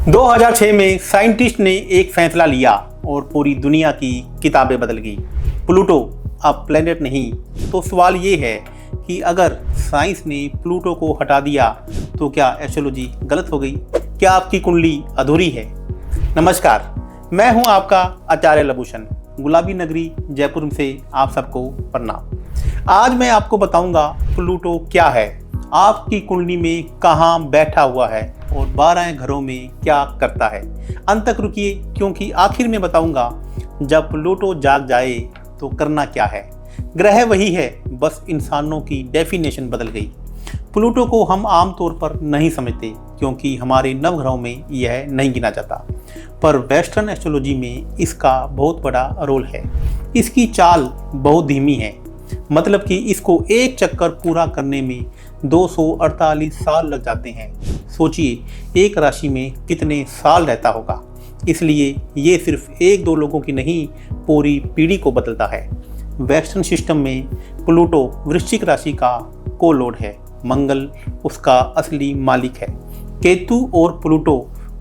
2006 में साइंटिस्ट ने एक फैसला लिया और पूरी दुनिया की किताबें बदल गई। प्लूटो अब प्लेनेट नहीं। तो सवाल ये है कि अगर साइंस ने प्लूटो को हटा दिया तो क्या एस्ट्रोलॉजी गलत हो गई? क्या आपकी कुंडली अधूरी है? नमस्कार, मैं हूं आपका आचार्य लभूषण, गुलाबी नगरी जयपुर से आप सबको प्रणाम। आज मैं आपको बताऊंगा प्लूटो क्या है, आपकी कुंडली में कहां बैठा हुआ है और 12 घरों में क्या करता है। अंत तक रुकिए, क्योंकि आखिर में बताऊंगा जब प्लूटो जाग जाए तो करना क्या है। ग्रह वही है, बस इंसानों की डेफिनेशन बदल गई। प्लूटो को हम आमतौर पर नहीं समझते क्योंकि हमारे नवग्रहों में यह नहीं गिना जाता, पर वेस्टर्न एस्ट्रोलॉजी में इसका बहुत बड़ा रोल है। इसकी चाल बहुत धीमी है, मतलब कि इसको एक चक्कर पूरा करने में 248 साल लग जाते हैं। सोचिए एक राशि में कितने साल रहता होगा। इसलिए ये सिर्फ एक दो लोगों की नहीं, पूरी पीढ़ी को बदलता है। वेस्टर्न सिस्टम में प्लूटो वृश्चिक राशि का को-लॉर्ड है, मंगल उसका असली मालिक है। केतु और प्लूटो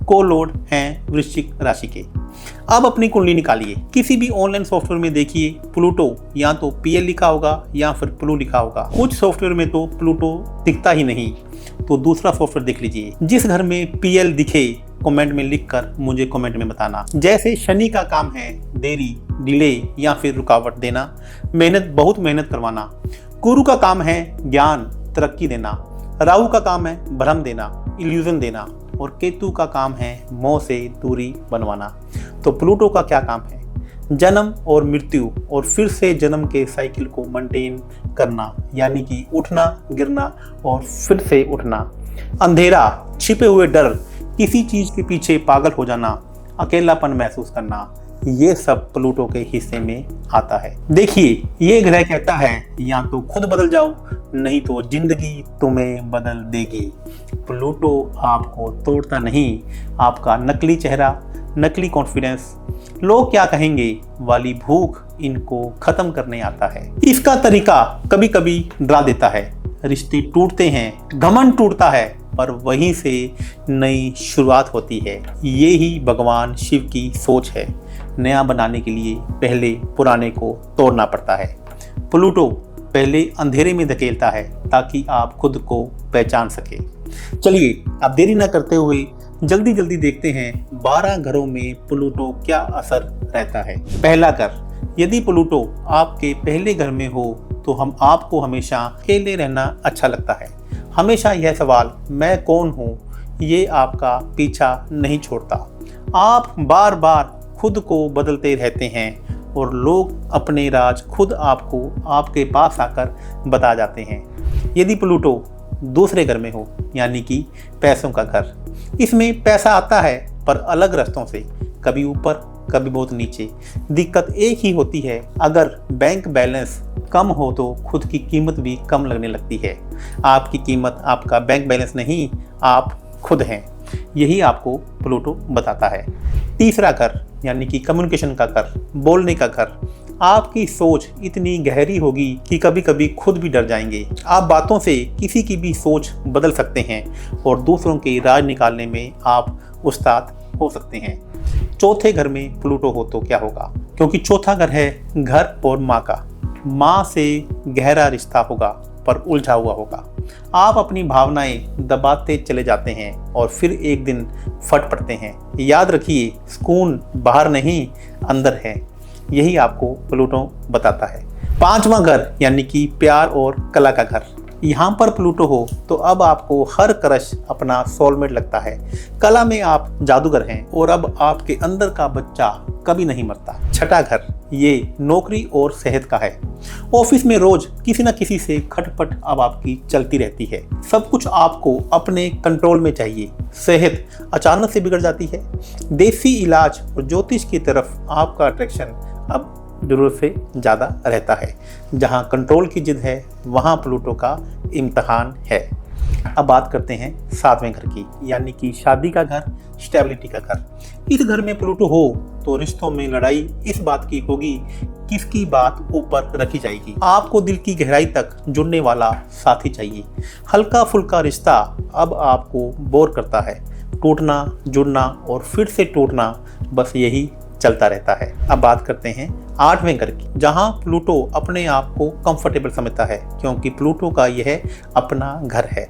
को-लॉर्ड हैं वृश्चिक राशि के। अब अपनी कुंडली निकालिए, किसी भी ऑनलाइन सॉफ्टवेयर में देखिए प्लूटो या तो PL लिखा होगा या फिर प्लू लिखा होगा। कुछ सॉफ्टवेयर में तो प्लूटो दिखता ही नहीं, तो दूसरा सॉफ्टवेयर देख लीजिए। जिस घर में PL दिखे कमेंट में लिखकर मुझे कमेंट में बताना। जैसे शनि का काम है देरी, डिले या फिर रुकावट देना, बहुत मेहनत करवाना। गुरु का काम है ज्ञान, तरक्की देना। राहु का काम है भ्रम देना, इल्यूजन देना। और केतु का काम है मोह से दूरी बनवाना। तो प्लूटो का क्या काम है? जन्म और मृत्यु और फिर से जन्म के साइकिल को मेंटेन करना, यानी कि उठना, गिरना और फिर से उठना। अंधेरा, छिपे हुए डर, किसी चीज के पीछे पागल हो जाना, अकेलापन महसूस करना, ये सब प्लूटो के हिस्से में आता है। देखिए ये ग्रह कहता है या तो खुद बदल जाओ, नहीं तो जिंदगी तुम्हें बदल देगी। प्लूटो आपको तोड़ता नहीं, आपका नकली चेहरा, नकली कॉन्फिडेंस, लोग क्या कहेंगे वाली भूख इनको खत्म करने आता है। इसका तरीका कभी कभी डरा देता है। रिश्ते टूटते हैं, घमंड टूटता है, पर वहीं से नई शुरुआत होती है। ये ही भगवान शिव की सोच है। नया बनाने के लिए पहले पुराने को तोड़ना पड़ता है। प्लूटो पहले अंधेरे में धकेलता है ताकि आप खुद को पहचान सके। चलिए अब देरी न करते हुए जल्दी जल्दी देखते हैं 12 घरों में प्लूटो क्या असर रहता है। पहला घर, यदि प्लूटो आपके पहले घर में हो तो आपको हमेशा अकेले रहना अच्छा लगता है। हमेशा यह सवाल मैं कौन हूँ ये आपका पीछा नहीं छोड़ता। आप बार बार खुद को बदलते रहते हैं और लोग अपने राज खुद आपको आपके पास आकर बता जाते हैं। यदि प्लूटो दूसरे घर में हो, यानी कि पैसों का घर, इसमें पैसा आता है पर अलग रास्तों से, कभी ऊपर कभी बहुत नीचे। दिक्कत एक ही होती है, अगर बैंक बैलेंस कम हो तो खुद की कीमत भी कम लगने लगती है। आपकी कीमत आपका बैंक बैलेंस नहीं, आप खुद हैं। यही आपको प्लूटो बताता है। तीसरा घर, यानी कि कम्युनिकेशन का घर, बोलने का घर। आपकी सोच इतनी गहरी होगी कि कभी कभी खुद भी डर जाएंगे। आप बातों से किसी की भी सोच बदल सकते हैं और दूसरों के राज निकालने में आप उस्ताद हो सकते हैं। चौथे घर में प्लूटो हो तो क्या होगा? क्योंकि चौथा घर है घर और माँ का। माँ से गहरा रिश्ता होगा पर उलझा हुआ होगा। आप अपनी भावनाएं दबाते चले जाते हैं और फिर एक दिन फट पड़ते हैं। याद रखिए, सुकून बाहर नहीं अंदर है। यही आपको प्लूटो बताता है। पांचवा घर, यानी कि प्यार और कला का घर। यहाँ पर प्लूटो हो तो अब आपको हर क्रश अपना सोलमेट लगता है। कला में आप जादूगर हैं और अब आपके अंदर का बच्चा कभी नहीं मरता। छठा घर, ये नौकरी और सेहत का है। ऑफिस में रोज किसी न किसी से खटपट अब आपकी चलती रहती है। सब कुछ आपको अपने कंट्रोल में चाहिए। सेहत अचानक से बिगड़ जाती है। देसी इलाज और ज्योतिष की तरफ आपका अट्रैक्शन अब जरूरत से ज़्यादा रहता है। जहाँ कंट्रोल की जिद है वहाँ प्लूटो का इम्तहान है। अब बात करते हैं 7वें घर की, यानी कि शादी का घर, स्टेबिलिटी का घर। इस घर में प्लूटो हो तो रिश्तों में लड़ाई इस बात की होगी किसकी बात ऊपर रखी जाएगी। आपको दिल की गहराई तक जुड़ने वाला साथी चाहिए। हल्का फुल्का रिश्ता अब आपको बोर करता है। टूटना, जुड़ना और फिर से टूटना, बस यही चलता रहता है। अब बात करते हैं 8वें घर की, जहां प्लूटो अपने आप को कंफर्टेबल समझता है, क्योंकि प्लूटो का यह अपना घर है।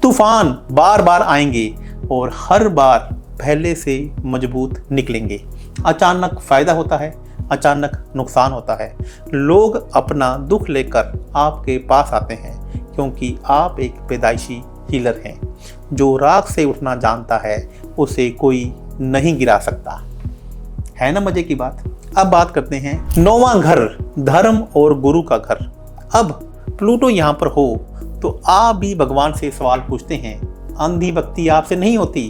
तूफान बार बार आएंगे और हर बार पहले से मजबूत निकलेंगे। अचानक फायदा होता है, अचानक नुकसान होता है। लोग अपना दुख लेकर आपके पास आते हैं, क्योंकि आप एक पैदाइशी हीलर हैं। जो राख से उठना जानता है, उसे कोई नहीं गिरा सकता। है ना मजे की बात। अब बात करते हैं 9वां घर, धर्म और गुरु का घर। अब प्लूटो यहाँ पर हो तो आप भी भगवान से सवाल पूछते हैं। अंधी भक्ति आपसे नहीं होती।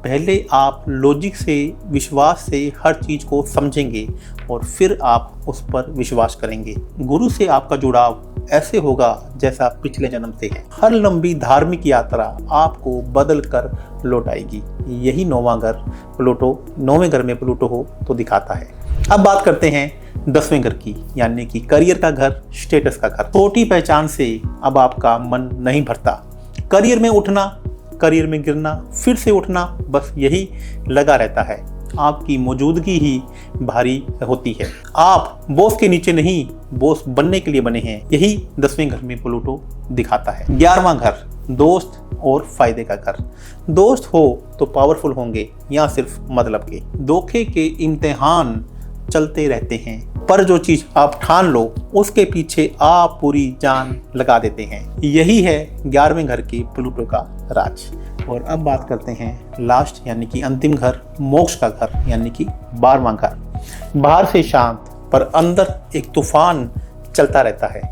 पहले आप लॉजिक से, विश्वास से हर चीज़ को समझेंगे और फिर आप उस पर विश्वास करेंगे। गुरु से आपका जुड़ाव ऐसे होगा जैसा पिछले जन्म से है। हर लंबी धार्मिक यात्रा आपको बदल कर लौट आएगी। यही 9वां घर प्लूटो, 9वें घर में प्लूटो हो तो दिखाता है। अब बात करते हैं 10वें घर की, यानी कि करियर का घर, स्टेटस का घर। छोटी पहचान से अब आपका मन नहीं भरता। करियर में उठना, करियर में गिरना, फिर से उठना, बस यही लगा रहता है। आपकी मौजूदगी ही भारी होती है। आप बॉस के नीचे नहीं, बॉस बनने के लिए बने हैं। यही 10वें घर में प्लूटो दिखाता है। 11वां घर, दोस्त और फायदे का घर। दोस्त हो तो पावरफुल होंगे या सिर्फ मतलब के। धोखे के इम्तिहान चलते रहते हैं, पर जो चीज आप ठान लो उसके पीछे आप पूरी जान लगा देते हैं। यही है 11वें घर की प्लूटो का राज। और अब बात करते हैं लास्ट, यानी कि अंतिम घर, मोक्ष का घर, यानी कि 12वां घर। बाहर से शांत पर अंदर एक तूफान चलता रहता है।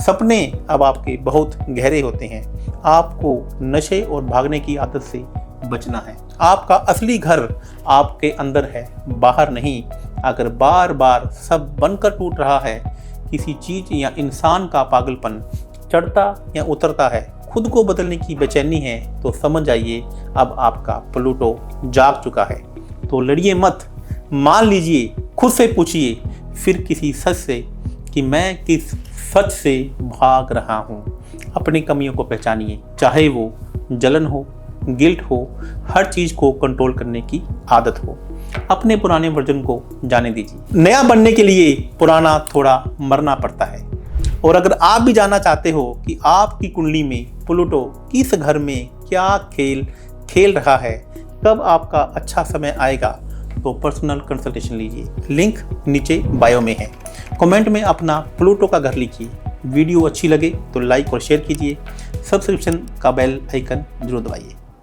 सपने अब आपके बहुत गहरे होते हैं। आपको नशे और भागने की आदत से बचना है। आपका असली घर आपके अंदर है, बाहर नहीं। अगर बार बार सब बनकर टूट रहा है, किसी चीज या इंसान का पागलपन चढ़ता या उतरता है, खुद को बदलने की बेचैनी है, तो समझ जाइए अब आपका प्लूटो जाग चुका है। तो लड़िए मत, मान लीजिए, खुद से पूछिए फिर किसी सच से कि मैं किस सच से भाग रहा हूँ। अपनी कमियों को पहचानिए, चाहे वो जलन हो, गिल्ट हो, हर चीज को कंट्रोल करने की आदत हो। अपने पुराने वर्जन को जाने दीजिए। नया बनने के लिए पुराना थोड़ा मरना पड़ता है। और अगर आप भी जानना चाहते हो कि आपकी कुंडली में प्लूटो किस घर में क्या खेल खेल रहा है, कब आपका अच्छा समय आएगा, तो पर्सनल कंसल्टेशन लीजिए। लिंक नीचे बायो में है। कमेंट में अपना प्लूटो का घर लिखिए। वीडियो अच्छी लगे तो लाइक और शेयर कीजिए। सब्सक्रिप्शन का बेल आइकन जरूर दबाइए।